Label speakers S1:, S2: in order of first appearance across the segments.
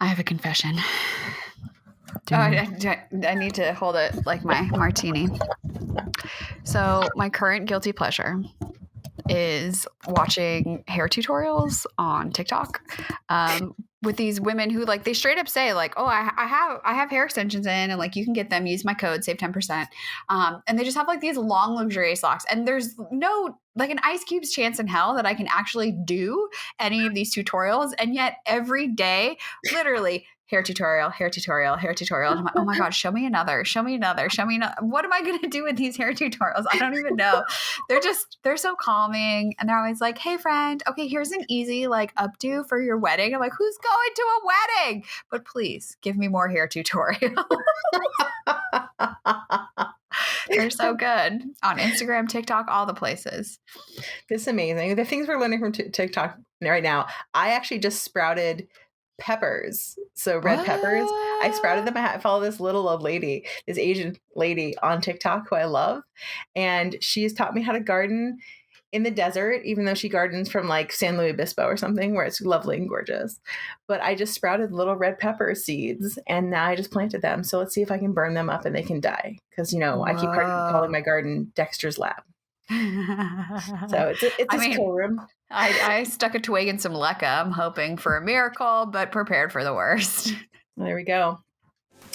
S1: I have a confession.
S2: Do
S1: I need to hold it like my martini. So my current guilty pleasure is watching hair tutorials on TikTok with these women who like they straight up say like, oh, I have hair extensions in, and like you can get them. Use my code, save 10%. And they just have like these long luxurious locks, and there's no like an ice cube's chance in hell that I can actually do any of these tutorials, and yet every day, literally. Hair tutorial, hair tutorial, hair tutorial. And I'm like, oh my God, show me another, show me another, show me another. What am I going to do with these hair tutorials? I don't even know. They're so calming. And they're always like, hey friend, okay, here's an easy like updo for your wedding. I'm like, who's going to a wedding? But please give me more hair tutorials. They're so good on Instagram, TikTok, all the places.
S2: It's amazing. The things we're learning from TikTok right now. I actually just sprouted peppers. So red peppers. I sprouted them. I follow this little old lady, this Asian lady on TikTok who I love. And she's taught me how to garden in the desert, even though she gardens from like San Luis Obispo or something where it's lovely and gorgeous. But I just sprouted little red pepper seeds and now I just planted them. So let's see if I can burn them up and they can die. Because, you know, I keep calling my garden Dexter's Lab. So it's a schoolroom.
S1: I stuck a twig in some leca. I'm hoping for a miracle, but prepared for the worst.
S2: There we go.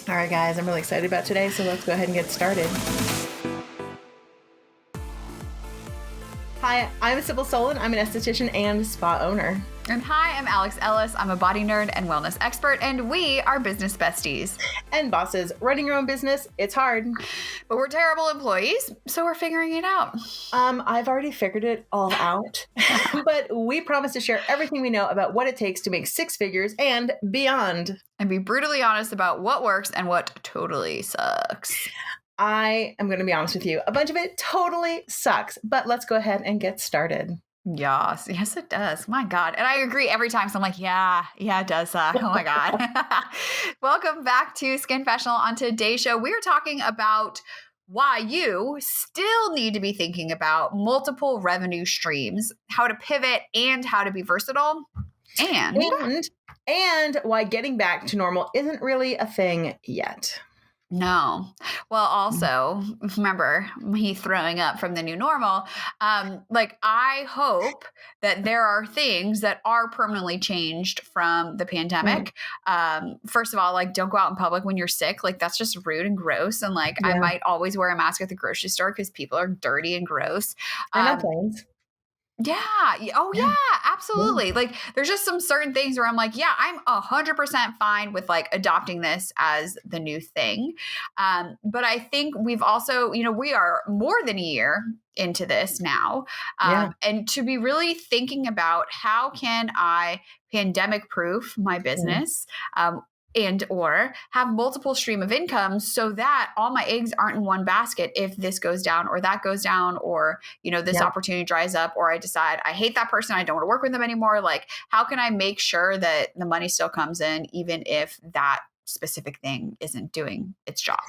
S2: All right, guys, I'm really excited about today, so let's go ahead and get started. Hi, I'm Sybil Solon. I'm an esthetician and spa owner.
S1: And hi, I'm Alex Ellis. I'm a body nerd and wellness expert, and we are business besties.
S2: And bosses, running your own business, it's hard.
S1: But we're terrible employees, so we're figuring it out.
S2: I've already figured it all out. But we promise to share everything we know about what it takes to make six figures and beyond.
S1: And be brutally honest about what works and what totally sucks.
S2: I am going to be honest with you. A bunch of it totally sucks, but let's go ahead and get started.
S1: Yes, it does. My God. And I agree every time. So I'm like, yeah, it does suck. Oh my God. Welcome back to Skinfessional. On today's show, we're talking about why you still need to be thinking about multiple revenue streams, how to pivot and how to be versatile,
S2: and why getting back to normal isn't really a thing yet.
S1: No. Well, also, remember me throwing up from the new normal. I hope that there are things that are permanently changed from the pandemic. First of all, like, don't go out in public when you're sick. Like, that's just rude and gross. And I might always wear a mask at the grocery store because people are dirty and gross.
S2: And airplanes.
S1: Yeah. Oh, yeah, absolutely. Yeah. Like, there's just some certain things where I'm like, yeah, I'm 100% fine with like adopting this as the new thing. But I think we've also, we are more than a year into this now. And to be really thinking about how can I pandemic proof my business, and or have multiple stream of income so that all my eggs aren't in one basket if this goes down or that goes down or, this opportunity dries up or I decide I hate that person, I don't want to work with them anymore. Like, how can I make sure that the money still comes in even if that specific thing isn't doing its job?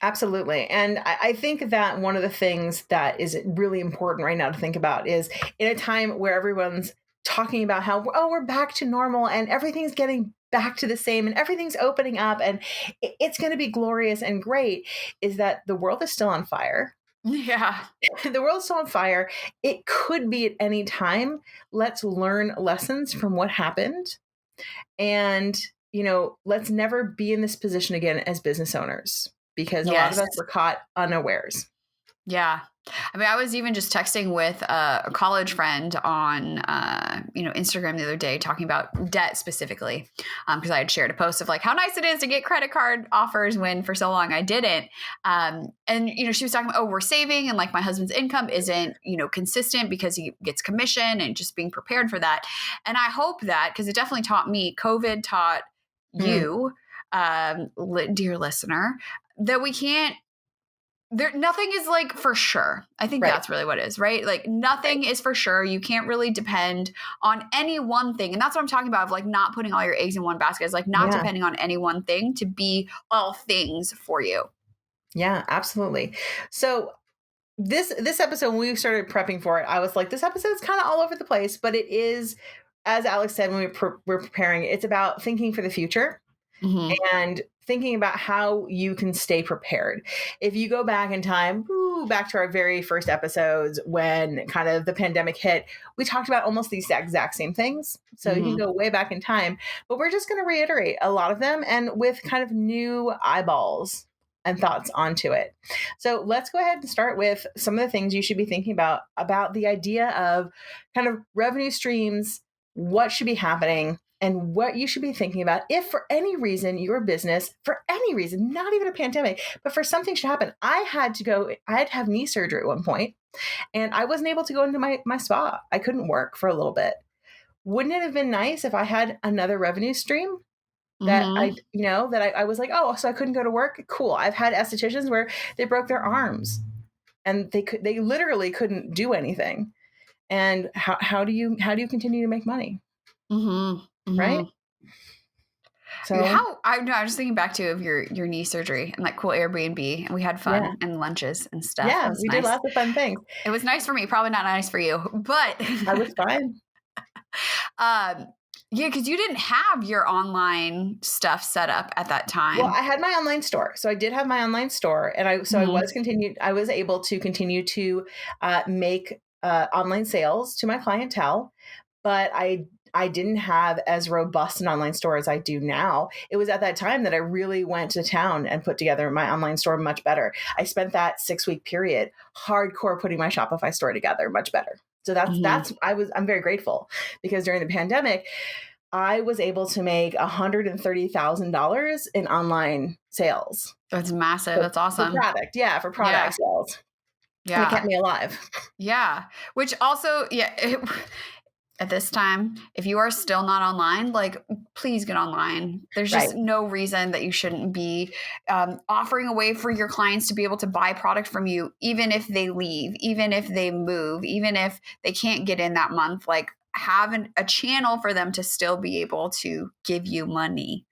S2: Absolutely. And I think that one of the things that is really important right now to think about is in a time where everyone's talking about how, we're back to normal and everything's getting back to the same and everything's opening up and it's going to be glorious and great, is that the world is still on fire.
S1: Yeah.
S2: The world's still on fire. It could be at any time. Let's learn lessons from what happened. And, let's never be in this position again as business owners because a lot of us were caught unawares. Yeah.
S1: I mean, I was even just texting with a college friend on, Instagram the other day talking about debt specifically, because I had shared a post of like how nice it is to get credit card offers when for so long I didn't. And, she was talking about, we're saving and like my husband's income isn't, consistent because he gets commission and just being prepared for that. And I hope that, because it definitely taught me, COVID taught you, dear listener, that we can't, nothing is like for sure. I think that's really what it is, right? Like nothing is for sure. You can't really depend on any one thing. And that's what I'm talking about of like not putting all your eggs in one basket. It's like not depending on any one thing to be all things for you.
S2: Yeah, absolutely. So this episode, when we started prepping for it, I was like, this episode is kind of all over the place, but it is as Alex said, when we're preparing, it's about thinking for the future and thinking about how you can stay prepared. If you go back in time, back to our very first episodes when kind of the pandemic hit, we talked about almost these exact same things. So you can go way back in time, but we're just going to reiterate a lot of them and with kind of new eyeballs and thoughts onto it. So let's go ahead and start with some of the things you should be thinking about the idea of kind of revenue streams, what should be happening, and what you should be thinking about if for any reason your business, for any reason, not even a pandemic, but for something should happen. I had to have knee surgery at one point and I wasn't able to go into my spa. I couldn't work for a little bit. Wouldn't it have been nice if I had another revenue stream that I was like, oh, so I couldn't go to work? Cool. I've had estheticians where they broke their arms and they literally couldn't do anything. And how do you continue to make money? Right?
S1: So I was thinking back to of your knee surgery and that cool Airbnb, and we had fun and lunches and stuff.
S2: Yeah, we did lots of fun things.
S1: It was nice for me, probably not nice for you, but
S2: I was fine.
S1: Yeah, because you didn't have your online stuff set up at that time.
S2: Well, I had my online store, so I did have my online store, and I was able to continue to make online sales to my clientele, but I didn't have as robust an online store as I do now. It was at that time that I really went to town and put together my online store much better. I spent that 6-week period hardcore putting my Shopify store together much better. So I'm very grateful because during the pandemic, I was able to make $130,000 in online sales.
S1: That's massive. That's awesome.
S2: For product sales. Yeah. And it kept me alive.
S1: Yeah. Which also, at this time, if you are still not online, like, please get online. There's just no reason that you shouldn't be offering a way for your clients to be able to buy product from you, even if they leave, even if they move, even if they can't get in that month, like have a channel for them to still be able to give you money.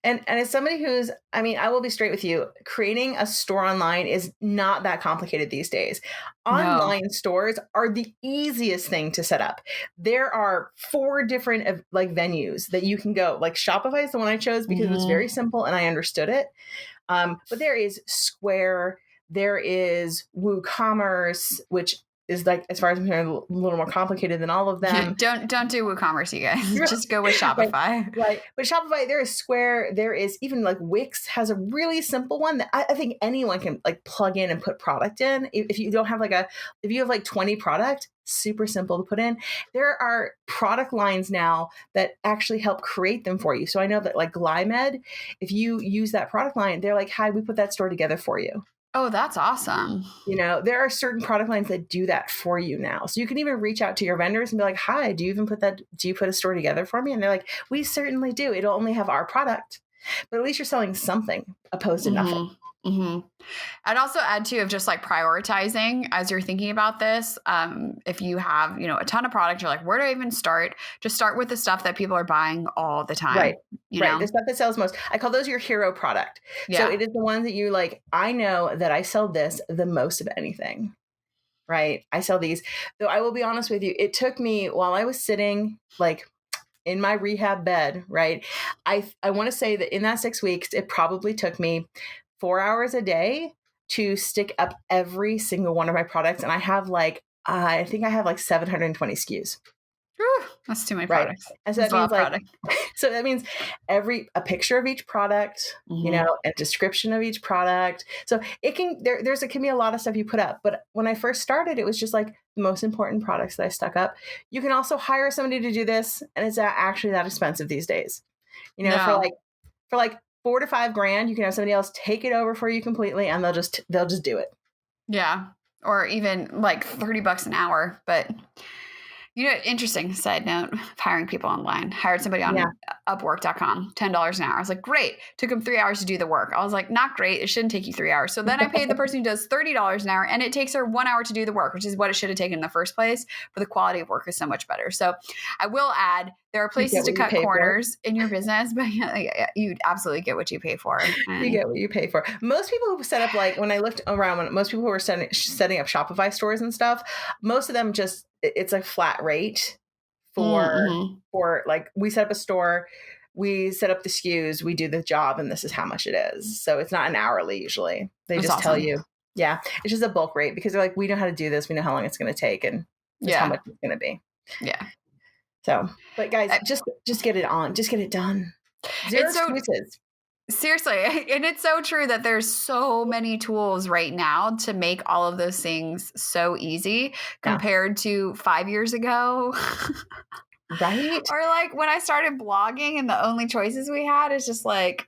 S2: And as somebody I will be straight with you, creating a store online is not that complicated these days. Online stores are the easiest thing to set up. There are 4 different venues that you can go. Like Shopify is the one I chose because it was very simple and I understood it. But there is Square, there is WooCommerce, which is like, as far as I'm concerned, a little more complicated than all of them.
S1: Don't do WooCommerce, you guys. Just go with Shopify.
S2: Right. But Shopify, there is Square. There is even like Wix has a really simple one that I think anyone can like plug in and put product in. If you don't have if you have like 20 product, super simple to put in. There are product lines now that actually help create them for you. So I know that like Glymed, if you use that product line, they're like, hi, we put that store together for you.
S1: Oh, that's awesome.
S2: There are certain product lines that do that for you now. So you can even reach out to your vendors and be like, hi, do you put a store together for me? And they're like, we certainly do. It'll only have our product, but at least you're selling something opposed to nothing.
S1: I'd also add too of just like prioritizing as you're thinking about this. If you have, a ton of product, you're like, where do I even start? Just start with the stuff that people are buying all the time.
S2: Right. The stuff that sells most. I call those your hero product. Yeah. So it is the ones that you like, I know that I sell this the most of anything. Right. I sell these. Though I will be honest with you, it took me while I was sitting like in my rehab bed, right? I want to say that in that 6 weeks, it probably took me 4 hours a day to stick up every single one of my products. And I have I think I have 720 SKUs.
S1: Whew, that's too many products.
S2: And so that means a picture of each product, a description of each product. So it can, there can be a lot of stuff you put up. But when I first started, it was just like the most important products that I stuck up. You can also hire somebody to do this. And it's not actually that expensive these days, for like $4,000 to $5,000, you can have somebody else take it over for you completely and they'll just do it.
S1: Yeah. Or even like $30 an hour. But interesting side note of hiring people online. Hired somebody on Upwork.com, $10 an hour. I was like, great. Took them 3 hours to do the work. I was like, not great. It shouldn't take you 3 hours. So then I paid the person who does $30 an hour and it takes her 1 hour to do the work, which is what it should have taken in the first place. But the quality of work is so much better. So I will add, there are places to cut corners in your business, but you absolutely get what you pay for.
S2: You get what you pay for. Most people who set up, when I looked around, most people who were setting up Shopify stores and stuff, most of them it's a flat rate for like, we set up a store, we set up the SKUs, we do the job, and this is how much it is. So it's not an hourly usually. They
S1: That's
S2: just tell
S1: awesome.
S2: you. Yeah. It's just a bulk rate because they're like, we know how to do this. We know how long it's going to take and just how much it's going to be.
S1: Yeah.
S2: So, but guys, just get it on. Just get it done. Zero excuses.
S1: Seriously. And it's so true that there's so many tools right now to make all of those things so easy compared to 5 years ago.
S2: Right.
S1: Or like when I started blogging and the only choices we had is just like,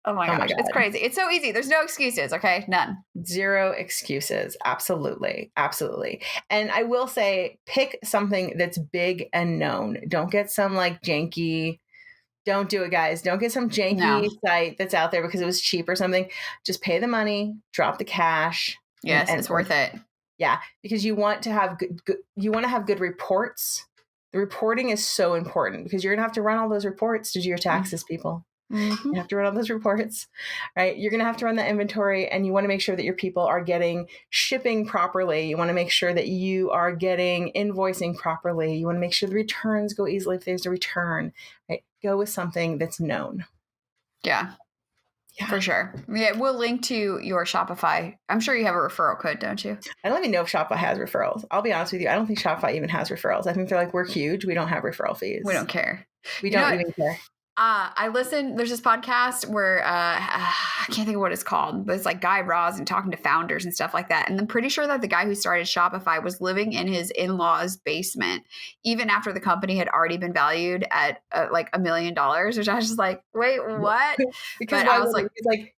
S1: oh my gosh, it's crazy. It's so easy. There's no excuses. Okay. None.
S2: Zero excuses. Absolutely. Absolutely. And I will say, pick something that's big and known. Don't get some like janky. Don't do it, guys. Don't get some janky site that's out there because it was cheap or something. Just pay the money, drop the cash.
S1: Yes, and it's worth it.
S2: Yeah, because you want to have good reports. The reporting is so important because you're going to have to run all those reports to do your taxes, people. You have to run all those reports, right? You're going to have to run the inventory, and you want to make sure that your people are getting shipping properly. You want to make sure that you are getting invoicing properly. You want to make sure the returns go easily if there's a return, right? Go with something that's known.
S1: Yeah. For sure. Yeah, we'll link to your Shopify. I'm sure you have a referral code, don't you?
S2: I don't even know if Shopify has referrals. I'll be honest with you. I don't think Shopify even has referrals. I think they're like, we're huge. We don't have referral fees.
S1: We don't care.
S2: We don't even care.
S1: I listen, there's this podcast where I can't think of what it's called, but it's like Guy Raz and talking to founders and stuff like that. And I'm pretty sure that the guy who started Shopify was living in his in-laws' basement, even after the company had already been valued at like $1 million, which I was just like, wait, what?
S2: Because I was like,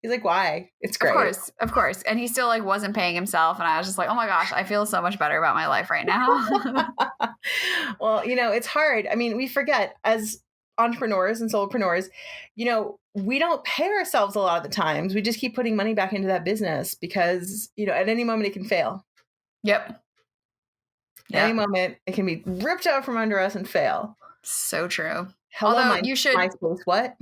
S2: he's like, why? It's great.
S1: Of course. And he still like wasn't paying himself. And I was just like, oh my gosh, I feel so much better about my life right now.
S2: Well, it's hard. I mean, we forget as entrepreneurs and solopreneurs, we don't pay ourselves a lot of the times. We just keep putting money back into that business because, at any moment it can fail.
S1: Yep.
S2: At any moment it can be ripped out from under us and fail.
S1: So true.
S2: Although you should. MySpace, what?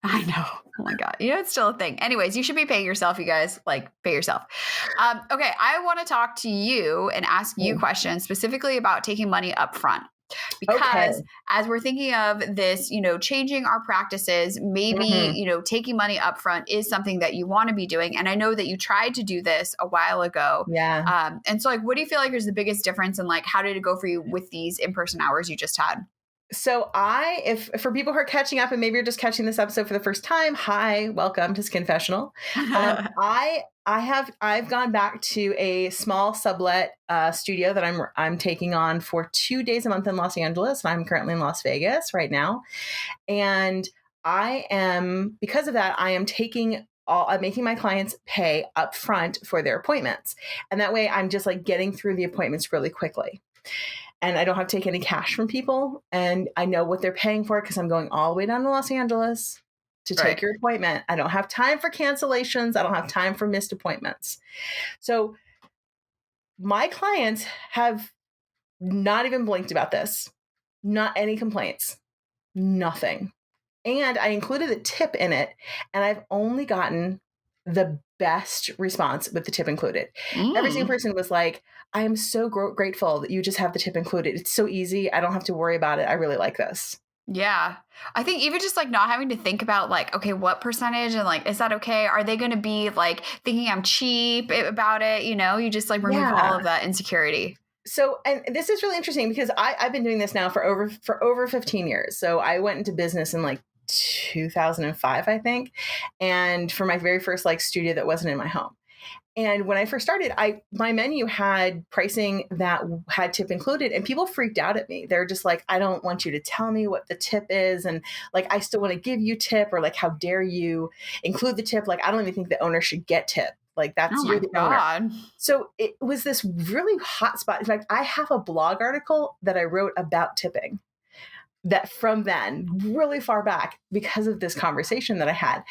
S1: I know. Oh my God. It's still a thing. Anyways, you should be paying yourself, you guys. Like, pay yourself. Okay. I want to talk to you and ask you questions specifically about taking money up front. Because as we're thinking of this, changing our practices, maybe, taking money up front is something that you want to be doing. And I know that you tried to do this a while ago.
S2: Yeah.
S1: And so like, what do you feel like is the biggest difference? And like, how did it go for you with these in-person hours you just had?
S2: So if for people who are catching up and maybe you're just catching this episode for the first time, hi, welcome to Skinfessional. I've gone back to a small sublet studio that I'm taking on for 2 days a month in Los Angeles. And I'm currently in Las Vegas right now. And because of that, I'm making my clients pay up front for their appointments. And that way I'm just like getting through the appointments really quickly. And I don't have to take any cash from people. And I know what they're paying for because I'm going all the way down to Los Angeles to take your appointment. I don't have time for cancellations. I don't have time for missed appointments. So my clients have not even blinked about this. Not any complaints. Nothing. And I included a tip in it. And I've only gotten the best response with the tip included. Every single person was like, I am so grateful that you just have the tip included. It's so easy. I don't have to worry about it. I really like this.
S1: Yeah. I think even just like not having to think about like, okay, what percentage and like, is that okay? Are they going to be like thinking I'm cheap about it? You just like remove all of that insecurity.
S2: So, and this is really interesting because I've been doing this now for over 15 years. So I went into business in like 2005, I think. And for my very first like studio that wasn't in my home. And when I first started, my menu had pricing that had tip included, and people freaked out at me. They're just like, I don't want you to tell me what the tip is. And like, I still want to give you tip, or like, how dare you include the tip? Like, I don't even think the owner should get tip. Like that's you're the owner. So it was this really hot spot. In fact, I have a blog article that I wrote about tipping that from then really far back because of this conversation that I had,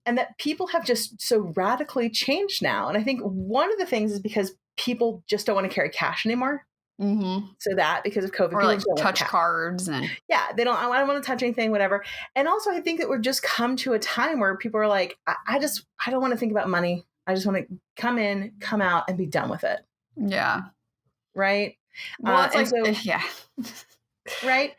S2: and that people have just so radically changed now. And I think one of the things is because people just don't want to carry cash anymore. So that because of COVID,
S1: or like touch cards and
S2: I don't want to touch anything, whatever. And also I think that we've just come to a time where people are like, I don't want to think about money. I just want to come in, come out and be done with it.
S1: Yeah.
S2: Right.
S1: Well, it's like, yeah.
S2: Right.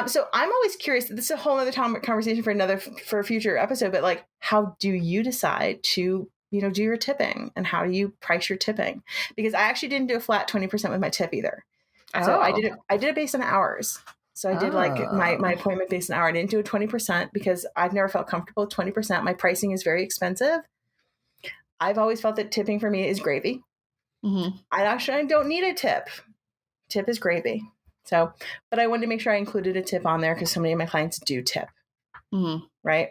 S2: So I'm always curious. This is a whole other conversation for a future episode. But like, how do you decide to do your tipping, and how do you price your tipping? Because I actually didn't do a flat 20% with my tip either. So I did
S1: Oh.
S2: it. I did it based on hours. So I did like my
S1: Oh.
S2: appointment based on hour. I didn't do a 20% because I've never felt comfortable with 20%. My pricing is very expensive. I've always felt that tipping for me is gravy.
S1: Mm-hmm.
S2: I don't need a tip. Tip is gravy. So, but I wanted to make sure I included a tip on there because so many of my clients do tip.
S1: Mm-hmm.
S2: Right.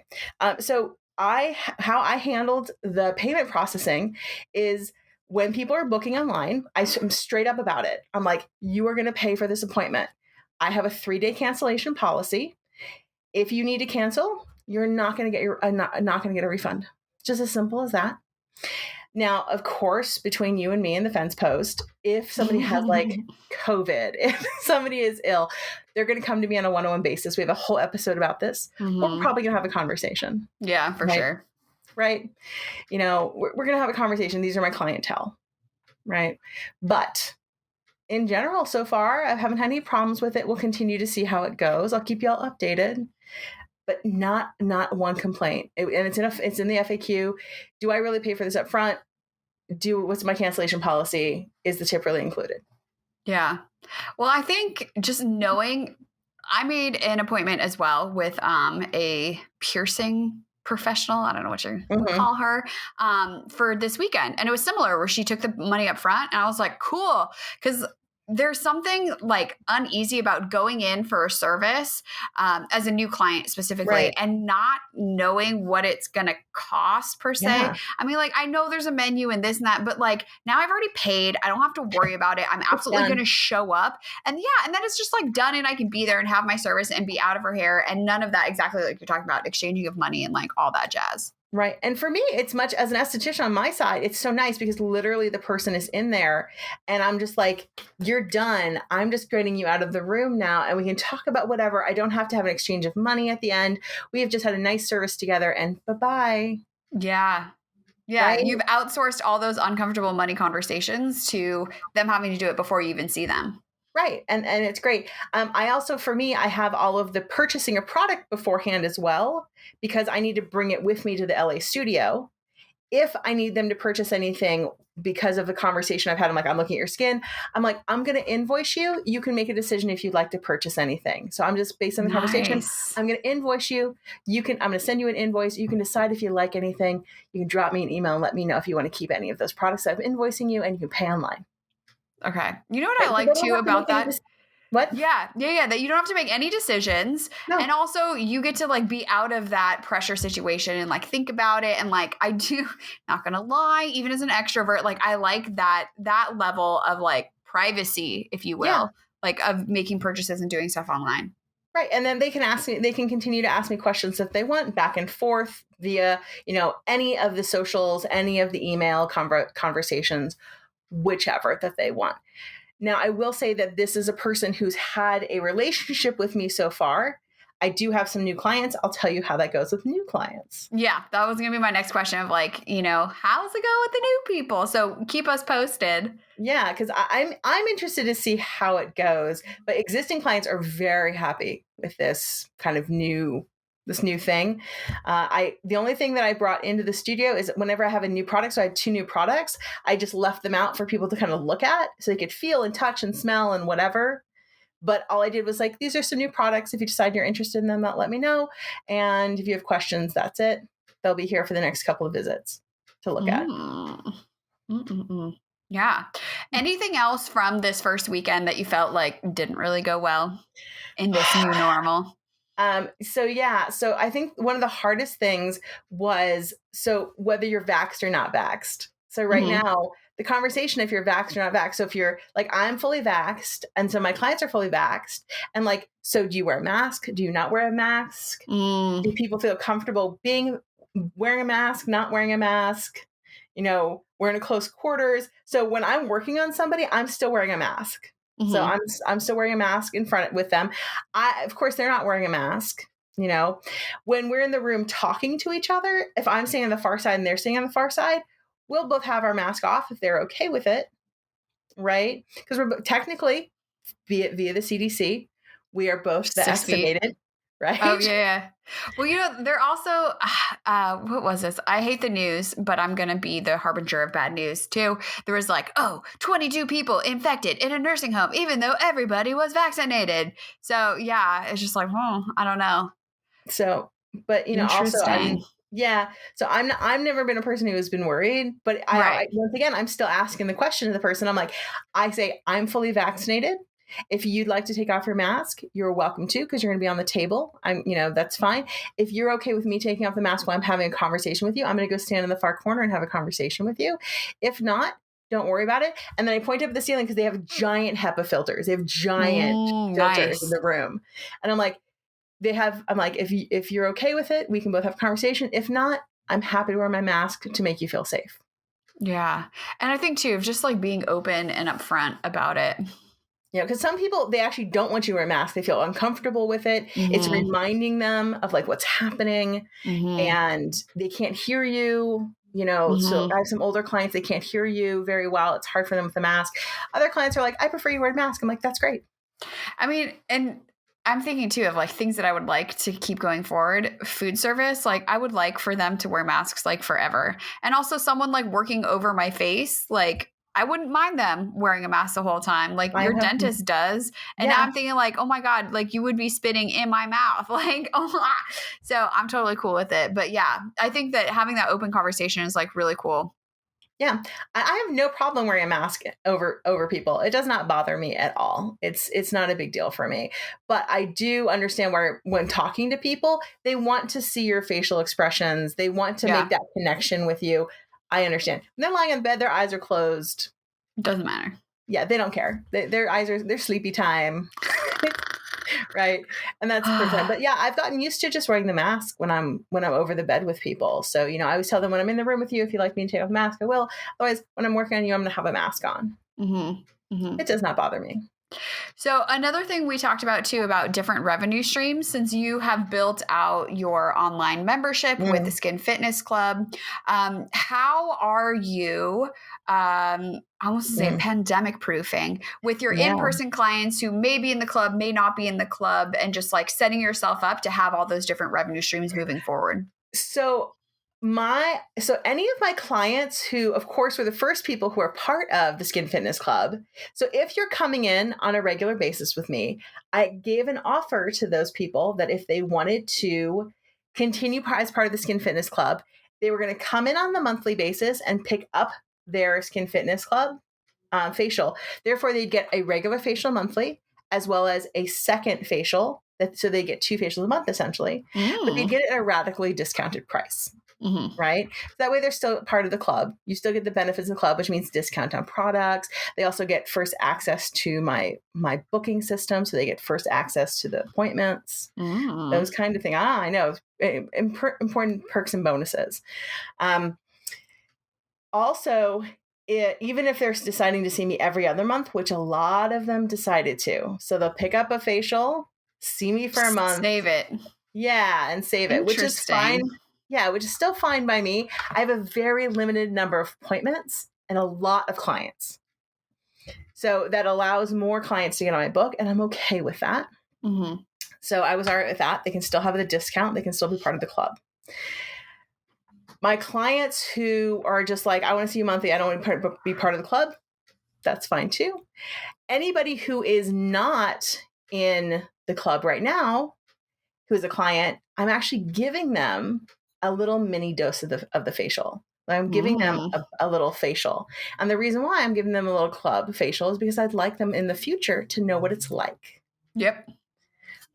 S2: So how I handled the payment processing is when people are booking online, I'm straight up about it. I'm like, you are going to pay for this appointment. I have a 3-day cancellation policy. If you need to cancel, you're not going to get not going to get a refund. Just as simple as that. Now, of course, between you and me and the fence post, if somebody has like COVID, if somebody is ill, they're going to come to me on a one-on-one basis. We have a whole episode about this. We're probably going to have a conversation.
S1: Yeah, for
S2: right?
S1: sure.
S2: Right. We're going to have a conversation. These are my clientele. Right. But in general, so far, I haven't had any problems with it. We'll continue to see how it goes. I'll keep you all updated. But not one complaint. And it's in the FAQ. Do I really pay for this up front? What's my cancellation policy? Is the tip really included?
S1: Yeah. Well, I think just knowing, I made an appointment as well with a piercing professional. I don't know what you would call her, for this weekend. And it was similar where she took the money up front, and I was like, cool. Because there's something like uneasy about going in for a service as a new client specifically,
S2: Right.
S1: and not knowing what it's going to cost per se.
S2: Yeah.
S1: I mean, like, I know there's a menu and this and that, but like now I've already paid. I don't have to worry about it. I'm absolutely going to show up, and then it's just like done, and I can be there and have my service and be out of her hair, and none of that, exactly like you're talking about, exchanging of money and like all that jazz.
S2: Right. And for me, it's much as an esthetician on my side, it's so nice because literally the person is in there and I'm just like, you're done. I'm just getting you out of the room now and we can talk about whatever. I don't have to have an exchange of money at the end. We have just had a nice service together and bye-bye.
S1: Yeah. Yeah.
S2: Right?
S1: You've outsourced all those uncomfortable money conversations to them having to do it before you even see them.
S2: Right. And it's great. I also, for me, I have all of the purchasing a product beforehand as well, because I need to bring it with me to the LA studio. If I need them to purchase anything because of the conversation I've had, I'm like, I'm looking at your skin. I'm like, I'm going to invoice you. You can make a decision if you'd like to purchase anything. So I'm just based on the conversation. I'm going to invoice you. I'm going to send you an invoice. You can decide if you like anything. You can drop me an email and let me know if you want to keep any of those products that I'm invoicing you, and you can pay online.
S1: Okay. You know what I like too about that?
S2: What?
S1: Yeah. That you don't have to make any decisions.
S2: No.
S1: And also you get to like be out of that pressure situation and like think about it. And like, I do, not gonna lie, even as an extrovert, like I like that level of like privacy, if you will, like of making purchases and doing stuff online.
S2: Right. And then they can continue to ask me questions if they want, back and forth via, any of the socials, any of the email conversations, whichever that they want. Now, I will say that this is a person who's had a relationship with me so far. I do have some new clients. I'll tell you how that goes with new clients.
S1: Yeah, that was going to be my next question of like, how's it go with the new people? So keep us posted.
S2: Yeah, because I'm interested to see how it goes. But existing clients are very happy with this kind of new thing. The only thing that I brought into the studio is whenever I have a new product, so I had 2 new products, I just left them out for people to kind of look at so they could feel and touch and smell and whatever. But all I did was like, these are some new products. If you decide you're interested in them, let me know. And if you have questions, that's it. They'll be here for the next couple of visits to look at.
S1: Yeah. Anything else from this first weekend that you felt like didn't really go well in this new normal?
S2: So I think one of the hardest things was, whether you're vaxxed or not vaxxed. So right now, the conversation, if you're vaxxed or not vaxxed. So if you're like, I'm fully vaxxed, and so my clients are fully vaxxed, and like, so do you wear a mask? Do you not wear a mask? Do people feel comfortable wearing a mask, not wearing a mask? We're in close quarters. So when I'm working on somebody, I'm still wearing a mask. So I'm still wearing a mask in front with them. Of course, they're not wearing a mask. When we're in the room talking to each other, if I'm staying on the far side and they're staying on the far side, we'll both have our mask off if they're okay with it, right? Because we're technically via the CDC, We are both the
S1: 6 feet.
S2: estimated, right?
S1: Oh, yeah. Well, they're also, what was this? I hate the news, but I'm going to be the harbinger of bad news too. There was 22 people infected in a nursing home, even though everybody was vaccinated. So yeah, it's just I don't know.
S2: So, but also
S1: Interesting.
S2: So I've never been a person who has been worried, but
S1: Right.
S2: once again, I'm still asking the question to the person. I'm like, I say, I'm fully vaccinated. If you'd like to take off your mask, you're welcome to, because you're going to be on the table. That's fine. If you're okay with me taking off the mask while I'm having a conversation with you, I'm going to go stand in the far corner and have a conversation with you. If not, don't worry about it. And then I point up at the ceiling because they have giant HEPA filters. They have giant filters in
S1: Nice.
S2: the room. And I'm like, if you're okay with it, we can both have a conversation. If not, I'm happy to wear my mask to make you feel safe.
S1: Yeah. And I think too, of just being open and upfront about it.
S2: Because some people, they actually don't want you to wear a mask. They feel uncomfortable with it.
S1: Mm-hmm.
S2: It's reminding them of what's happening, and they can't hear you. So I have some older clients, they can't hear you very well. It's hard for them with the mask. Other clients are like, I prefer you wear a mask. I'm like, that's great.
S1: I mean, and I'm thinking too of things that I would like to keep going forward. Food service, I would like for them to wear masks forever. And also someone working over my face, I wouldn't mind them wearing a mask the whole time. Your dentist does. And now I'm thinking oh my God, you would be spitting in my mouth. So I'm totally cool with it. But yeah, I think that having that open conversation is really cool.
S2: Yeah, I have no problem wearing a mask over people. It does not bother me at all. It's not a big deal for me. But I do understand where when talking to people, they want to see your facial expressions. They want to make that connection with you. I understand. When they're lying in bed, their eyes are closed.
S1: Doesn't matter.
S2: Yeah, they don't care. Their eyes are their sleepy time. Right. And that's perfect. But yeah, I've gotten used to just wearing the mask when I'm over the bed with people. So, I always tell them when I'm in the room with you, if you'd like me to take off the mask, I will. Otherwise, when I'm working on you, I'm going to have a mask on. It does not bother me.
S1: So another thing we talked about too, about different revenue streams, since you have built out your online membership with the Skin Fitness Club, how are you, I almost say pandemic proofing with your in-person clients who may be in the club, may not be in the club, and just setting yourself up to have all those different revenue streams moving forward?
S2: So any of my clients who, of course, were the first people who are part of the Skin Fitness Club. So if you're coming in on a regular basis with me, I gave an offer to those people that if they wanted to continue as part of the Skin Fitness Club, they were going to come in on the monthly basis and pick up their Skin Fitness Club facial. Therefore, they'd get a regular facial monthly as well as a second facial. So they get 2 facials a month, essentially. But they get it at a radically discounted price. Right? So that way they're still part of the club. You still get the benefits of the club, which means discount on products. They also get first access to my booking system. So they get first access to the appointments, those kind of things. I know. Important perks and bonuses. Also, even if they're deciding to see me every other month, which a lot of them decided to. So they'll pick up a facial, see me for a month.
S1: Save it.
S2: Yeah, and save it, which is fine. Yeah, which is still fine by me. I have a very limited number of appointments and a lot of clients. So that allows more clients to get on my book, and I'm okay with that. So I was all right with that. They can still have the discount. They can still be part of the club. My clients who are just I want to see you monthly, I don't want to be part of the club, that's fine too. Anybody who is not in the club right now, who is a client, I'm actually giving them a little mini dose of the facial. I'm giving them a little facial. And the reason why I'm giving them a little club facial is because I'd like them in the future to know what it's like.
S1: Yep.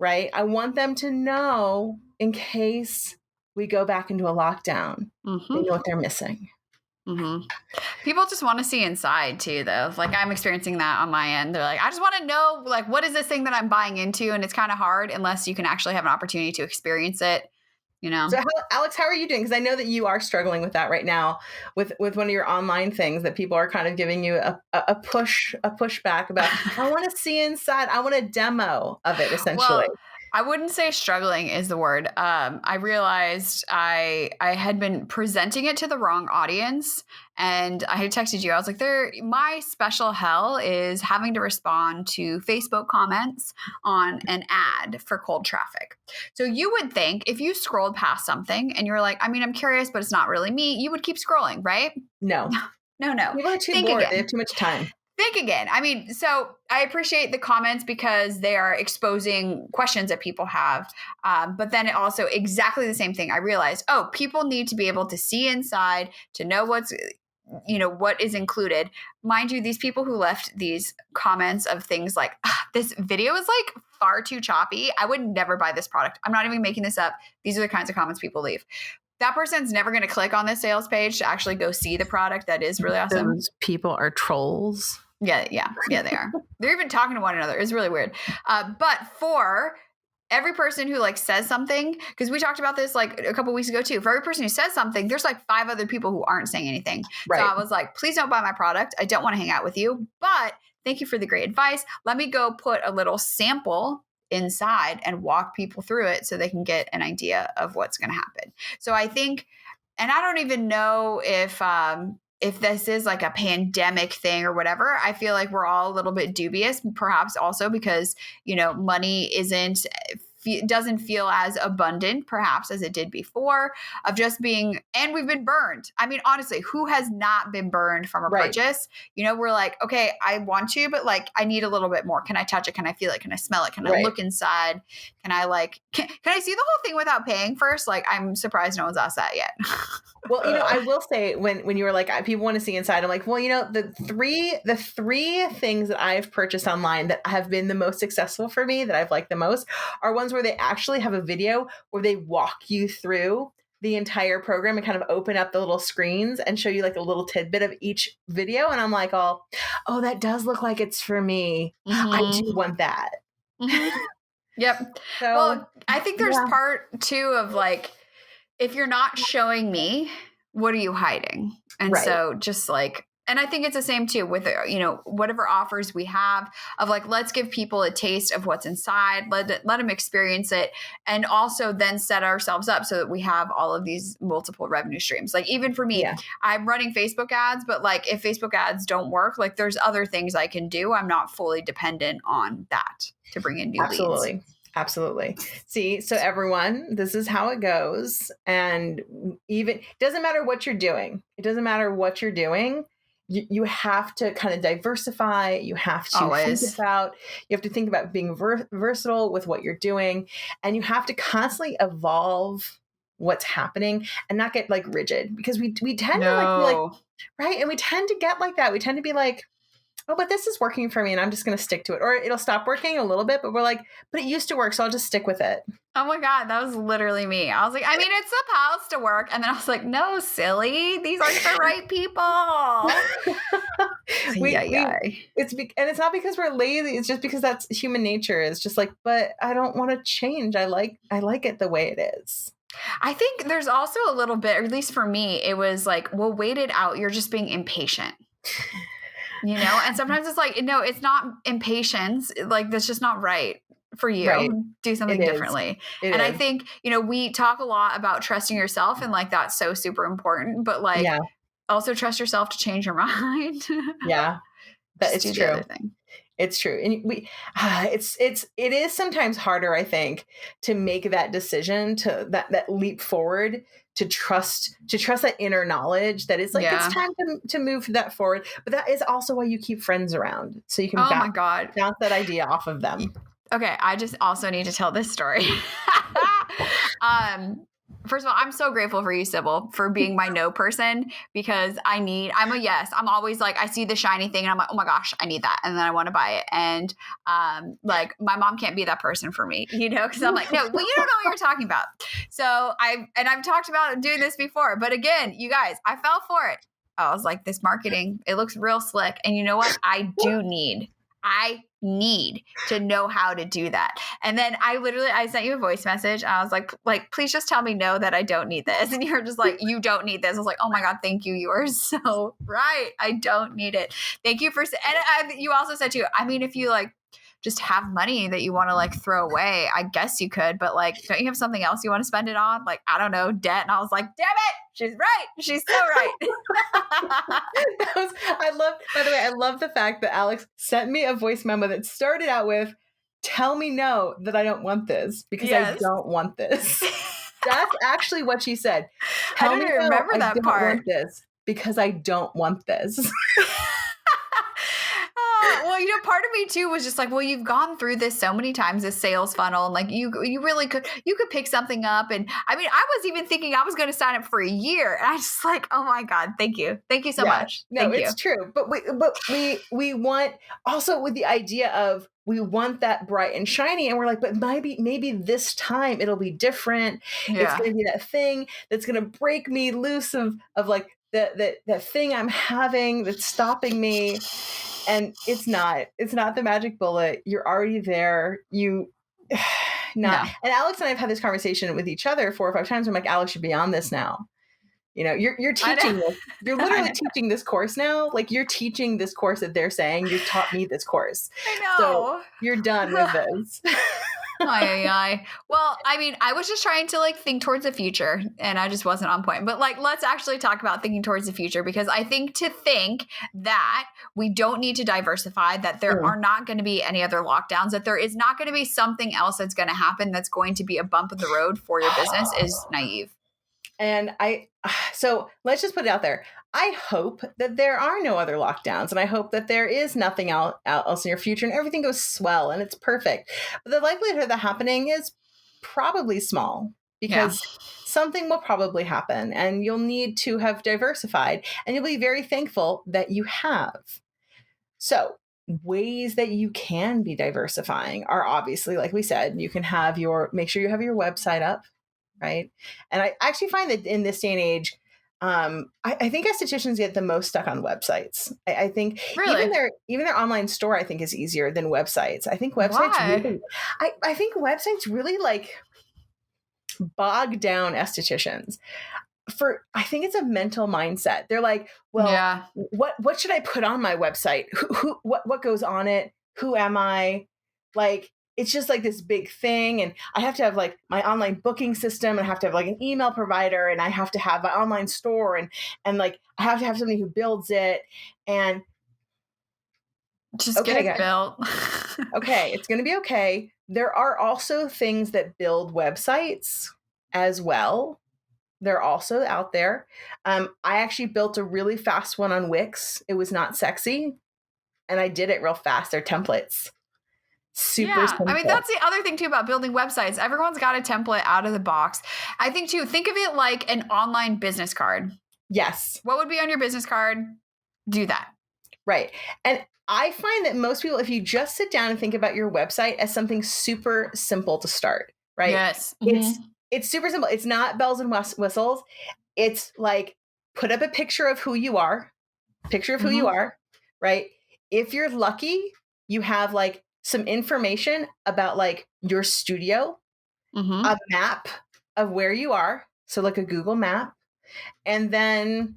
S2: Right? I want them to know in case we go back into a lockdown, they know what they're missing.
S1: People just want to see inside too, though. I'm experiencing that on my end. They're I just want to know, what is this thing that I'm buying into? And it's kind of hard unless you can actually have an opportunity to experience it,
S2: So Alex, how are you doing? Because I know that you are struggling with that right now with one of your online things that people are kind of giving you a pushback about. I want to see inside. I want a demo of it, essentially.
S1: Well, I wouldn't say struggling is the word. I realized I had been presenting it to the wrong audience, and I had texted you. I was like, my special hell is having to respond to Facebook comments on an ad for cold traffic. So you would think if you scrolled past something and you're like, I mean, I'm curious, but it's not really me, you would keep scrolling, right?
S2: No.
S1: No.
S2: People are too
S1: Think
S2: bored.
S1: again.
S2: They have too much time.
S1: Think again. I mean, so I appreciate the comments because they are exposing questions that people have. But then it also exactly the same thing. I realized, people need to be able to see inside, to know what is included. Mind you, these people who left these comments of things like, this video is like far too choppy. I would never buy this product. I'm not even making this up. These are the kinds of comments people leave. That person's never going to click on this sales page to actually go see the product that is really awesome.
S2: Those people are trolls.
S1: Yeah, they are. They're even talking to one another. It's really weird. But for every person who like says something, because we talked about this like a couple weeks ago too, for every person who says something, there's like 5 other people who aren't saying anything. Right. So I was like, please don't buy my product. I don't want to hang out with you, but thank you for the great advice. Let me go put a little sample inside and walk people through it so they can get an idea of what's going to happen. So I think, and I don't even know if this is like a pandemic thing or whatever. I feel like we're all a little bit dubious, perhaps also because, money doesn't feel as abundant perhaps as it did before, of just being, and we've been burned. I mean, honestly, who has not been burned from a purchase? We're like, okay, I want to, but like, I need a little bit more. Can I touch it? Can I feel it? Can I smell it? Can I look inside? Can I can I see the whole thing without paying first? Like, I'm surprised no one's asked that yet.
S2: Well, I will say when you were like, people want to see inside, I'm like, well, the three things that I've purchased online that have been the most successful for me, that I've liked the most, are ones where they actually have a video where they walk you through the entire program and kind of open up the little screens and show you like a little tidbit of each video. And I'm like, oh, that does look like it's for me. Mm-hmm. I do want that.
S1: Mm-hmm. Yep.
S2: So,
S1: well, I think there's part too of like, if you're not showing me, what are you hiding? And so just like, and I think it's the same too with, whatever offers we have of like, let's give people a taste of what's inside, let them experience it. And also then set ourselves up so that we have all of these multiple revenue streams. Like even for me, I'm running Facebook ads, but like if Facebook ads don't work, like there's other things I can do. I'm not fully dependent on that to bring in new leads.
S2: Absolutely. See, so everyone, this is how it goes. And even, it doesn't matter what you're doing. It doesn't matter what you're doing. You have to kind of diversify. You have to think about being versatile with what you're doing. And you have to constantly evolve what's happening and not get like rigid, because we tend to like, right. And we tend to get like that. We tend to be like, oh, but this is working for me and I'm just going to stick to it. Or it'll stop working a little bit, but we're like, but it used to work, so I'll just stick with it.
S1: Oh my God, that was literally me. I was like, I mean, it's supposed to work. And then I was like, no, silly. These aren't the right people.
S2: It's not because we're lazy. It's just because that's human nature. It's just like, but I don't want to change. I like it the way it is.
S1: I think there's also a little bit, or at least for me, it was like, well, wait it out. You're just being impatient. And sometimes it's like, no, it's not impatience. Like, that's just not right for you. Right. Do something differently. I think, we talk a lot about trusting yourself, and like, that's so super important, but like, also trust yourself to change your mind.
S2: Yeah. It's true. It's true. And it is sometimes harder, I think, to make that decision, to that leap forward, to trust that inner knowledge that it's like, it's time to move that forward. But that is also why you keep friends around. So you can bounce that idea off of them.
S1: Okay. I just also need to tell this story. First of all, I'm so grateful for you, Sybil, for being my no person, because I'm a yes. I'm always like, I see the shiny thing and I'm like, oh my gosh, I need that. And then I want to buy it. And like, my mom can't be that person for me, because I'm like, no, well, you don't know what you're talking about. So I've talked about doing this before, but again, you guys, I fell for it. I was like, this marketing, it looks real slick. And you know what? I need to know how to do that. And then I sent you a voice message. I was like, please just tell me no, that I don't need this. And you're just like, you don't need this. I was like, oh my God, thank you. You are so right. I don't need it. Thank you for, and you also said too, I mean, if you like just have money that you want to like throw away, I guess you could, but like, don't you have something else you want to spend it on? Like, I don't know, debt. And I was like, damn it, she's right. She's so right.
S2: I love the fact that Alex sent me a voice memo that started out with, tell me no, that I don't want this because I don't want this. That's actually what she said.
S1: I don't remember that part.
S2: I don't want this because I don't want this.
S1: Well, you know, part of me too was just like, well, you've gone through this so many times, this sales funnel, and like you really could pick something up. And I mean, I was even thinking I was going to sign up for a year, and I just like, oh my God, thank you so much.
S2: No, it's true, but we want also with the idea of we want that bright and shiny, and we're like, but maybe this time it'll be different. Yeah. It's going to be that thing that's going to break me loose of like that thing I'm having that's stopping me. And it's not the magic bullet. You're already there. No. And Alex and I have had this conversation with each other 4 or 5 times. I'm like, Alex, you're beyond this now. You know, you're teaching this. You're literally teaching this course now. Like you're teaching this course that they're saying you've taught me this course.
S1: I know.
S2: So you're done with this.
S1: Well, I mean, I was just trying to like think towards the future and I just wasn't on point. But like, let's actually talk about thinking towards the future, because I think that we don't need to diversify, that there are not going to be any other lockdowns, that there is not going to be something else that's going to happen that's going to be a bump in the road for your business is naive.
S2: And so let's just put it out there. I hope that there are no other lockdowns, and I hope that there is nothing else in your future and everything goes swell and it's perfect. But the likelihood of that happening is probably small, because something will probably happen and you'll need to have diversified, and you'll be very thankful that you have. So ways that you can be diversifying are obviously, like we said, you can have make sure you have your website up. Right. And I actually find that in this day and age, I think estheticians get the most stuck on websites. I think even their online store, I think, is easier than websites. I think websites I think websites really like bog down estheticians. I think it's a mental mindset. They're like, well, what should I put on my website? What goes on it? Who am I? Like, it's just like this big thing. And I have to have like my online booking system, and I have to have like an email provider, and I have to have my online store, and like I have to have somebody who builds it, and
S1: just get it built.
S2: Okay. It's going to be okay. There are also things that build websites as well. They're also out there. I actually built a really fast one on Wix. It was not sexy, and I did it real fast. They're templates. Super simple.
S1: I mean, that's the other thing too about building websites. Everyone's got a template out of the box. I think too, think of it like an online business card.
S2: Yes.
S1: What would be on your business card? Do that.
S2: Right. And I find that most people, if you just sit down and think about your website as something super simple to start, right?
S1: Yes.
S2: It's super simple. It's not bells and whistles. It's like, put up a picture of who you are, right? If you're lucky, you have like some information about like your studio, a map of where you are. So like a Google map, and then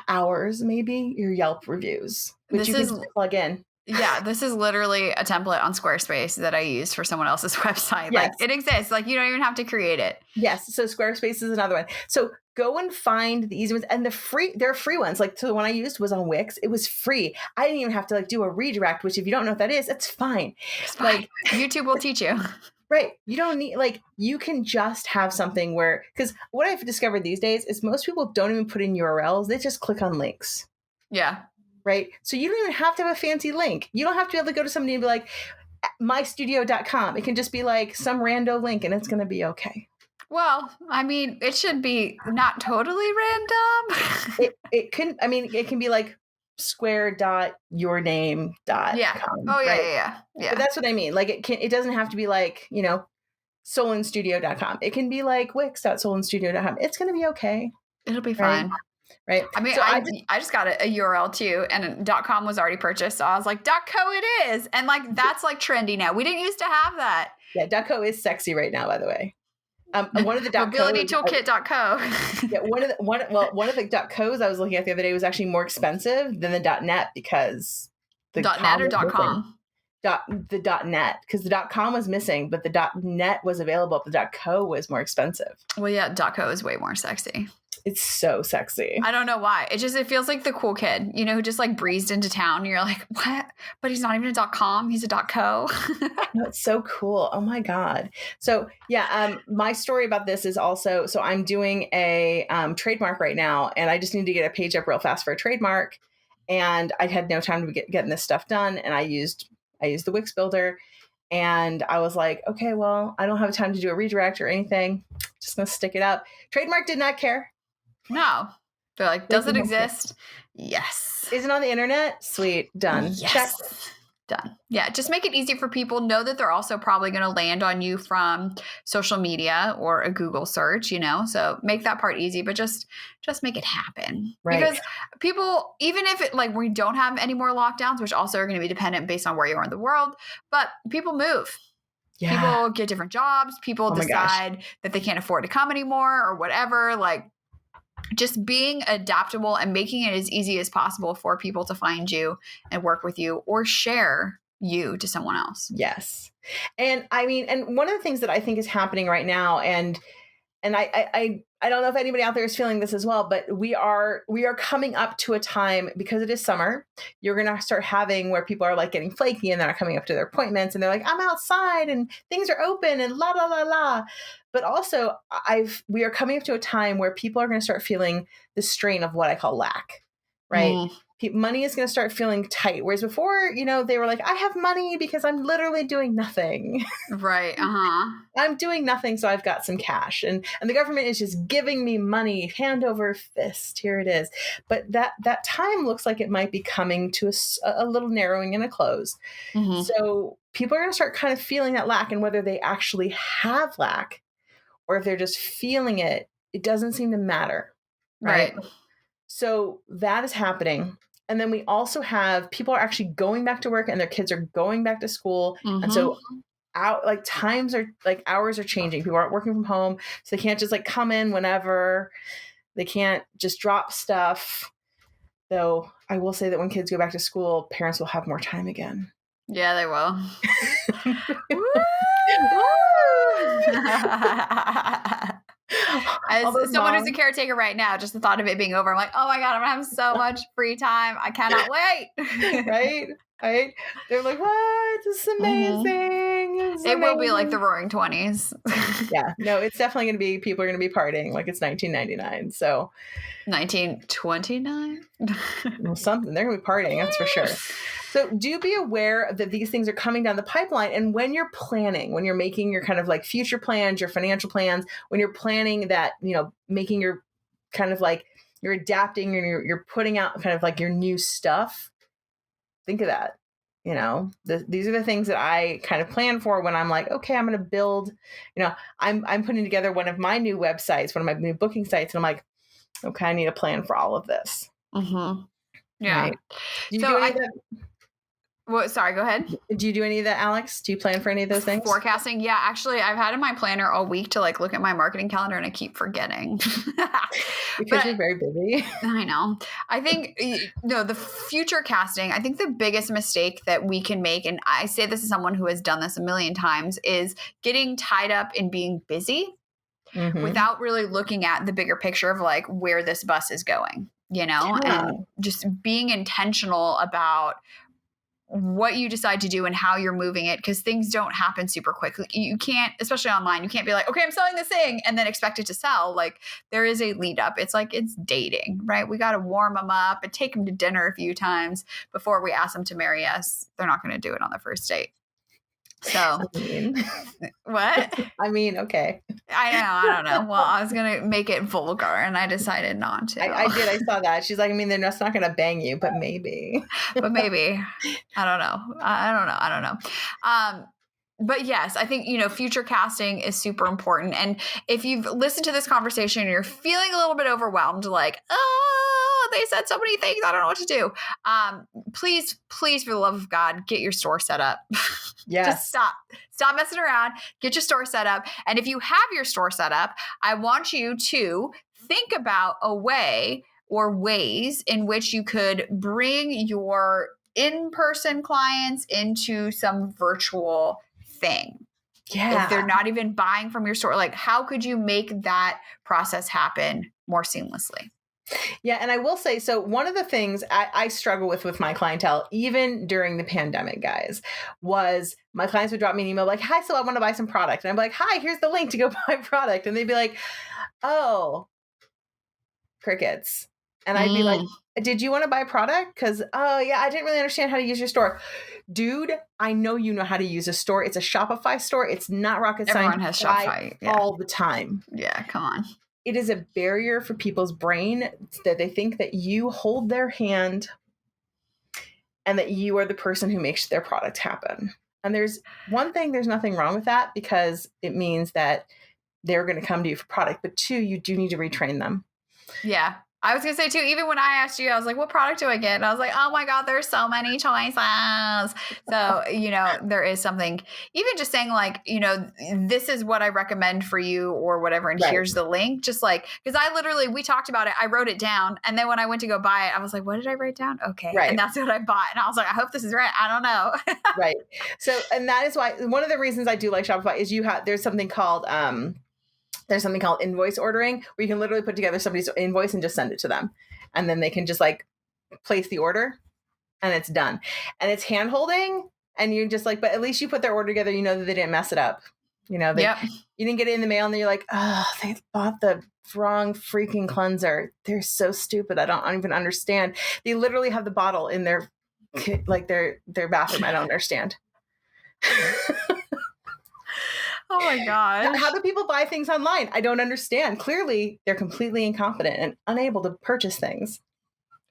S2: hours, maybe your Yelp reviews, which you can plug in.
S1: Yeah, this is literally a template on Squarespace that I use for someone else's website. Yes. Like it exists. Like you don't even have to create it.
S2: Yes. So Squarespace is another one. So go and find the easy ones, and there are free ones. Like, so the one I used was on Wix. It was free. I didn't even have to like do a redirect, which if you don't know what that is, it's fine.
S1: Like YouTube will teach you.
S2: Right. You don't need, like, you can just have something where, because what I've discovered these days is most people don't even put in URLs. They just click on links.
S1: Yeah.
S2: Right. So you don't even have to have a fancy link. You don't have to be able to go to somebody and be like, mystudio.com. It can just be like some rando link, and it's going to be okay.
S1: Well, I mean, it should be not totally random.
S2: it can be like square.yourname.com.
S1: Yeah. Oh yeah, right? Yeah.
S2: But that's what I mean. Like it doesn't have to be like, solinstudio.com. It can be like wix.solinstudio.com. It's going to be okay.
S1: It'll be fine.
S2: Right.
S1: I mean, so I just got a URL too, and .com was already purchased. So I was like, .co it is. And like, that's like trendy now. We didn't used to have that.
S2: Yeah. .co is sexy right now, by the way. One of the
S1: mobilitytoolkit.co.
S2: Yeah, one of the .co's I was looking at the other day was actually more expensive than the .net, because
S1: .net or .com?
S2: the .net, because the .com was missing, but the .net was available. But the .co was more expensive.
S1: Well, yeah, .co is way more sexy.
S2: It's so sexy.
S1: I don't know why. It feels like the cool kid, who just like breezed into town. And you're like, what? But he's not even a .com. He's a .co.
S2: No, it's so cool. Oh my God. So yeah, my story about this is also, so I'm doing a trademark right now, and I just need to get a page up real fast for a trademark. And I had no time to getting this stuff done. And I used the Wix builder, and I was like, okay, well, I don't have time to do a redirect or anything. Just going to stick it up. Trademark did not care.
S1: No. They're like, does it exist? Yes.
S2: Is it on the internet? Sweet. Done.
S1: Yes.
S2: Check.
S1: Done. Yeah. Just make it easy for people. Know that they're also probably going to land on you from social media or a Google search, so make that part easy, but just make it happen.
S2: Right.
S1: Because people, even if it we don't have any more lockdowns, which also are going to be dependent based on where you are in the world, but people move. Yeah. People get different jobs. People decide that they can't afford to come anymore or whatever. Just being adaptable and making it as easy as possible for people to find you and work with you or share you to someone else.
S2: Yes. And I mean, and one of the things that I think is happening right now, and I don't know if anybody out there is feeling this as well, but we are coming up to a time, because it is summer, you're going to start having where people are getting flaky and they're not coming up to their appointments, and they're like, I'm outside and things are open and la, la, la, la. But also we are coming up to a time where people are going to start feeling the strain of what I call lack, right? Money is going to start feeling tight. Whereas before, they were like, I have money because I'm literally doing nothing.
S1: Right. Uh-huh.
S2: I'm doing nothing, so I've got some cash. And the government is just giving me money, hand over fist. Here it is. But that time looks like it might be coming to a little narrowing and a close. Mm-hmm. So people are going to start kind of feeling that lack, and whether they actually have lack or if they're just feeling it, it doesn't seem to matter. Right. So that is happening. And then we also have people are actually going back to work, and their kids are going back to school. Mm-hmm. And so hours are changing. People aren't working from home, so they can't just come in whenever. They can't just drop stuff. Though I will say that when kids go back to school, parents will have more time again.
S1: Yeah, they will. As someone who's a caretaker right now, just the thought of it being over, I'm like, oh my God, I'm gonna have so much free time. I cannot wait.
S2: Right? They're like, what? This is amazing.
S1: Mm-hmm. It will be like the Roaring 20s.
S2: Yeah. No, it's definitely going to be, people are going to be partying like it's 1999. So
S1: 1929?
S2: Well, something. They're going to be partying, that's for sure. So do be aware that these things are coming down the pipeline. And when you're planning, when you're making your kind of future plans, your financial plans, when you're planning that, making your kind of you're adapting and you're putting out kind of your new stuff, think of that. These are the things that I kind of plan for when I'm like, okay, I'm going to build, I'm putting together one of my new websites, one of my new booking sites. And I'm like, okay, I need a plan for all of this.
S1: Mm-hmm. Yeah.
S2: Right? Do you do any of that?
S1: Well, sorry, go ahead.
S2: Do you do any of that, Alex? Do you plan for any of those things?
S1: Forecasting? Yeah, actually, I've had in my planner all week to look at my marketing calendar, and I keep forgetting.
S2: Because you're very busy.
S1: I know. I think, the future casting, I think the biggest mistake that we can make, and I say this as someone who has done this a million times, is getting tied up in being busy without really looking at the bigger picture of where this bus is going, and just being intentional about what you decide to do and how you're moving it, because things don't happen super quickly. You can't, especially online, you can't be like, okay, I'm selling this thing and then expect it to sell. There is a lead up. It's it's dating, right? We got to warm them up and take them to dinner a few times before we ask them to marry us. They're not going to do it on the first date. So what?
S2: I mean, okay.
S1: I don't know. Well, I was going to make it vulgar and I decided not to.
S2: I did. I saw that. She's like, I mean, they're just not going to bang you, but maybe.
S1: I don't know. I don't know. But yes, I think, future casting is super important. And if you've listened to this conversation and you're feeling a little bit overwhelmed, they said so many things, I don't know what to do. Please, for the love of God, get your store set up.
S2: Yes.
S1: Just stop messing around, get your store set up. And if you have your store set up, I want you to think about a way or ways in which you could bring your in-person clients into some virtual thing.
S2: Yeah.
S1: If they're not even buying from your store, like how could you make that process happen more seamlessly?
S2: Yeah. And I will say, so one of the things I struggle with my clientele, even during the pandemic, guys, was my clients would drop me an email like, hi, so I want to buy some product. And I'm like, hi, here's the link to go buy product. And they'd be like, oh, crickets. And I'd be like, did you want to buy product? Because, oh, yeah, I didn't really understand how to use your store. Dude, I know you know how to use a store. It's a Shopify store. It's not rocket science.
S1: Everyone has Shopify. Yeah.
S2: All the time.
S1: Yeah, come on.
S2: It is a barrier for people's brain that they think that you hold their hand and that you are the person who makes their product happen. And there's nothing wrong with that because it means that they're going to come to you for product. But 2, you do need to retrain them.
S1: Yeah. I was going to say too, even when I asked you, I was like, what product do I get? And I was like, oh my God, there's so many choices. So, there is something, even just saying like, this is what I recommend for you or whatever. And here's the link. Just like, because we talked about it. I wrote it down. And then when I went to go buy it, I was like, what did I write down? Okay. Right. And that's what I bought. And I was like, I hope this is right. I don't know.
S2: Right. So, and that is why one of the reasons I do like Shopify is there's something called, invoice ordering where you can literally put together somebody's invoice and just send it to them. And then they can just like place the order and it's done. And it's hand holding and you just like, but at least you put their order together, that they didn't mess it up. You didn't get it in the mail and then you're like, oh, they bought the wrong freaking cleanser. They're so stupid. I don't even understand. They literally have the bottle in their bathroom. I don't understand.
S1: Oh my gosh.
S2: How do people buy things online? I don't understand. Clearly, they're completely incompetent and unable to purchase things.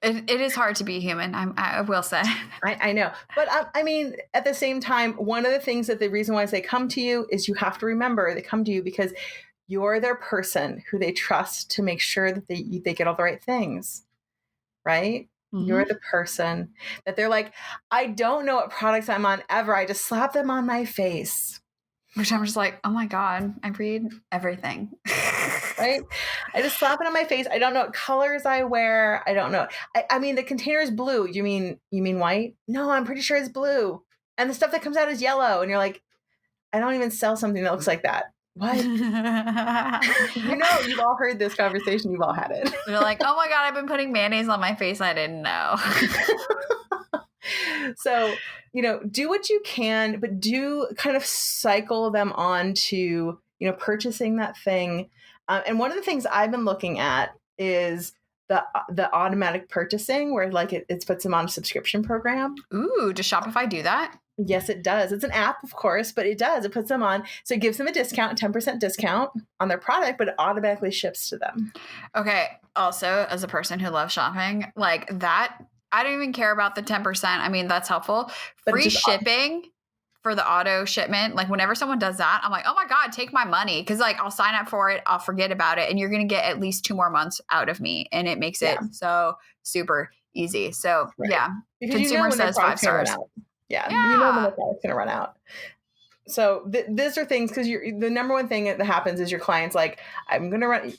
S1: It is hard to be human, I will say.
S2: I know. But at the same time, one of the things the reason why they come to you is you have to remember they come to you because you're their person who they trust to make sure that they get all the right things. Right? Mm-hmm. You're the person that they're like, I don't know what products I'm on ever. I just slap them on my face.
S1: Which I'm just like, oh my God, I read everything.
S2: Right? I just slap it on my face. I don't know what colors I wear. I don't know. I mean, the container is blue. You mean white? No, I'm pretty sure it's blue. And the stuff that comes out is yellow. And you're like, I don't even sell something that looks like that. What? You've all heard this conversation. You've all had it.
S1: You're like, oh my God, I've been putting mayonnaise on my face. I didn't know.
S2: So, do what you can, but do kind of cycle them on to, purchasing that thing. And one of the things I've been looking at is the automatic purchasing where like it puts them on a subscription program.
S1: Ooh, does Shopify do that?
S2: Yes, it does. It's an app, of course, but it does. It puts them on. So it gives them a discount, 10% discount on their product, but it automatically ships to them. Okay.
S1: Also, as a person who loves shopping, like that, I don't even care about the 10%. I mean, that's helpful. Free shipping for the auto shipment. Like whenever someone does that, I'm like, oh my God, take my money. Cause like I'll sign up for it. I'll forget about it. And you're going to get at least 2 more months out of me. And it makes it so super easy. So yeah.
S2: Because
S1: consumer says 5 stars.
S2: Yeah. You know when the product's going to run out. So these are things because the number one thing that happens is your client's like, I'm going to run.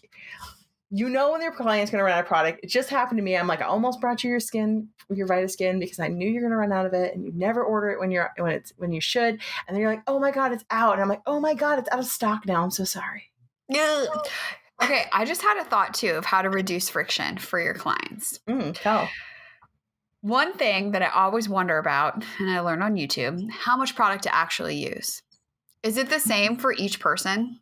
S2: When your client's going to run out of product. It just happened to me. I'm like, I almost brought you your Vitaskin because I knew you're going to run out of it, and you never order it when you should. And then you're like, oh my God, it's out. And I'm like, oh my God, it's out of stock now. I'm so sorry.
S1: Okay, I just had a thought too of how to reduce friction for your clients.
S2: Tell.
S1: One thing that I always wonder about, and I learned on YouTube, how much product to actually use. Is it the same for each person?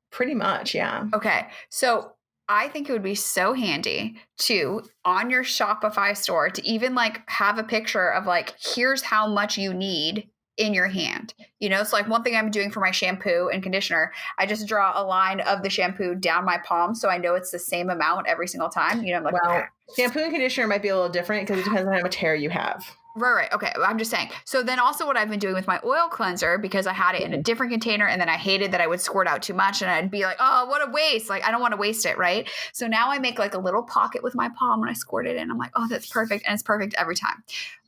S2: Pretty much, yeah.
S1: Okay, so I think it would be so handy to, on your Shopify store, to even like have a picture of like, here's how much you need in your hand. It's like one thing I'm doing for my shampoo and conditioner. I just draw a line of the shampoo down my palm so I know it's the same amount every single time. I'm like,
S2: well, shampoo and conditioner might be a little different because it depends on how much hair you have.
S1: Right. Okay. I'm just saying. So then also what I've been doing with my oil cleanser, because I had it in a different container and then I hated that I would squirt out too much and I'd be like, oh, what a waste. Like, I don't want to waste it. Right. So now I make like a little pocket with my palm when I squirt it in. I'm like, oh, that's perfect. And it's perfect every time.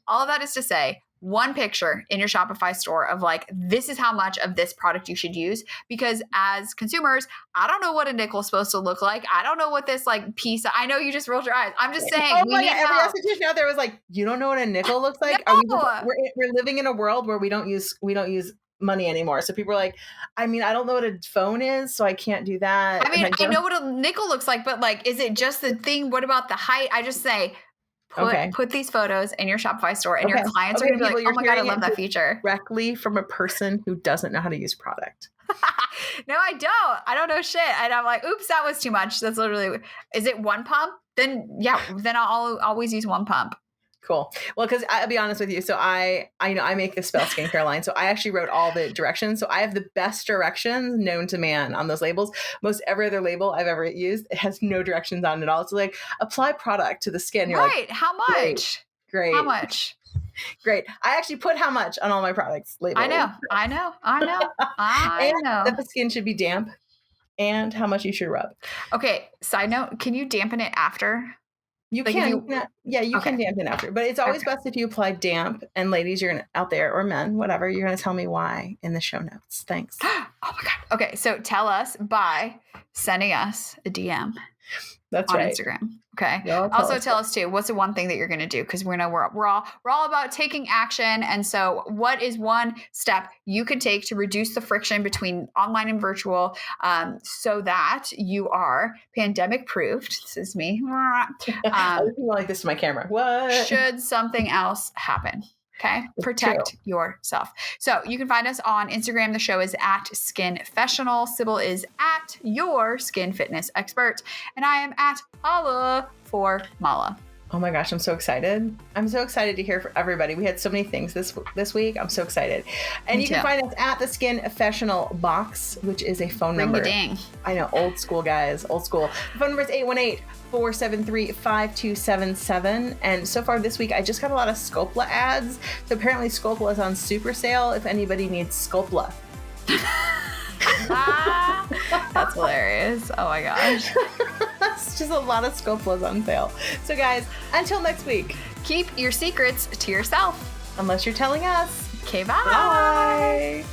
S1: All of that is to say, one picture in your Shopify store of like, this is how much of this product you should use. Because as consumers, I don't know what a nickel is supposed to look like. I don't know what this like piece, I know you just rolled your eyes. I'm just saying.
S2: Oh my God, every esthetician out there was like, you don't know what a nickel looks like?
S1: No.
S2: We're living in a world where we don't use money anymore. So people are like, I mean, I don't know what a phone is, so I can't do that.
S1: I mean, I know what a nickel looks like, but like, is it just the thing? What about the height? I just say, put these photos in your Shopify store, and your clients are going to be like, oh my God, I love that feature.
S2: Directly from a person who doesn't know how to use product.
S1: No, I don't. I don't know shit. And I'm like, oops, that was too much. That's literally, is it one pump? Then I'll always use one pump.
S2: Cool. Well, because I'll be honest with you. So I know I make the Spell skincare line. So I actually wrote all the directions. So I have the best directions known to man on those labels. Most every other label I've ever used, it has no directions on it at all. It's like, apply product to the skin. You're
S1: right.
S2: Like,
S1: how much?
S2: Great.
S1: How much?
S2: Great. I actually put how much on all my products labels.
S1: I know.
S2: That the skin should be damp and how much you should rub.
S1: Okay. Side note, can you dampen it after?
S2: You can dampen after, but it's always best if you apply damp. And ladies, you're going to out there, or men, whatever, you're going to tell me why in the show notes. Thanks.
S1: Oh my God. Okay. So tell us by sending us a DM.
S2: That's
S1: on
S2: right.
S1: Instagram. Okay. Also tell us too, what's the one thing that you're going to do? Because we know we're all about taking action. And so what is one step you could take to reduce the friction between online and virtual, so that you are pandemic proofed? This is me.
S2: I like this to my camera. What?
S1: Should something else happen? Okay. Protect yourself. So you can find us on Instagram. The show is at Skinfessional. Sybil is at Your Skin Fitness Expert. And I am at Holla for Mala.
S2: Oh my gosh, I'm so excited. I'm so excited to hear from everybody. We had so many things this week. I'm so excited. And you can find us at the Skinfessional box, which is a phone number.
S1: Ring-a-ding.
S2: I know, old school guys, old school. The phone number is 818-473-5277. And so far this week, I just got a lot of Scopla ads. So apparently Scopla is on super sale if anybody needs Scopla.
S1: That's hilarious. Oh my gosh.
S2: It's just a lot of Scoplas on sale. So guys, until next week,
S1: keep your secrets to yourself.
S2: Unless you're telling us.
S1: Okay, bye.
S2: Bye.